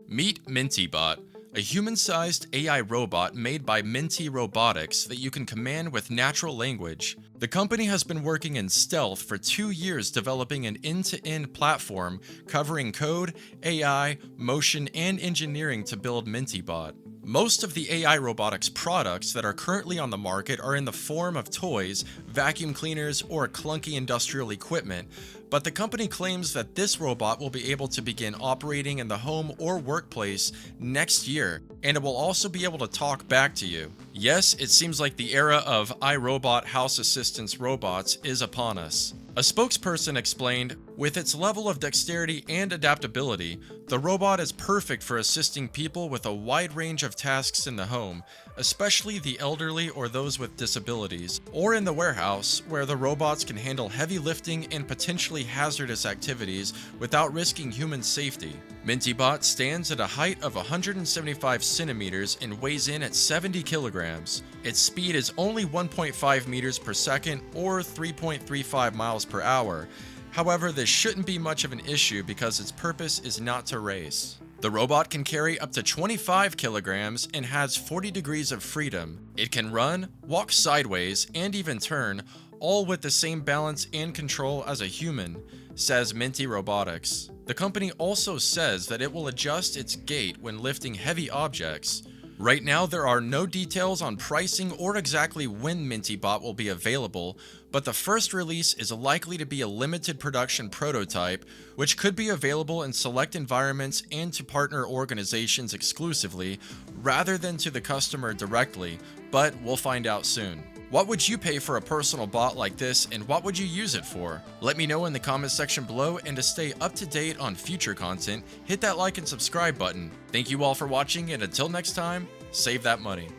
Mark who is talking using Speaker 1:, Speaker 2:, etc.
Speaker 1: Meet Menteebot, a human-sized AI robot made by Mentee Robotics that you can command with natural language. The company has been working in stealth for 2 years developing an end-to-end platform covering code, AI, motion, and engineering to build Menteebot. Most of the AI robotics products that are currently on the market are in the form of toys, vacuum cleaners, or clunky industrial equipment, but the company claims that this robot will be able to begin operating in the home or workplace next year, and it will also be able to talk back to you. Yes, it seems like the era of iRobot house assistance robots is upon us. A spokesperson explained, "With its level of dexterity and adaptability, the robot is perfect for assisting people with a wide range of tasks in the home, especially the elderly or those with disabilities, or in the warehouse, where the robots can handle heavy lifting and potentially hazardous activities without risking human safety." Menteebot stands at a height of 175 centimeters and weighs in at 70 kilograms. Its speed is only 1.5 meters per second or 3.35 miles per hour. However, this shouldn't be much of an issue because its purpose is not to race. The robot can carry up to 25 kilograms and has 40 degrees of freedom. It can run, walk sideways, and even turn, all with the same balance and control as a human, says Mentee Robotics. The company also says that it will adjust its gait when lifting heavy objects. Right now, there are no details on pricing or exactly when Menteebot will be available, but the first release is likely to be a limited production prototype, which could be available in select environments and to partner organizations exclusively, rather than to the customer directly, but we'll find out soon. What would you pay for a personal bot like this, and what would you use it for? Let me know in the comments section below, and to stay up to date on future content, hit that like and subscribe button. Thank you all for watching, and until next time, save that money.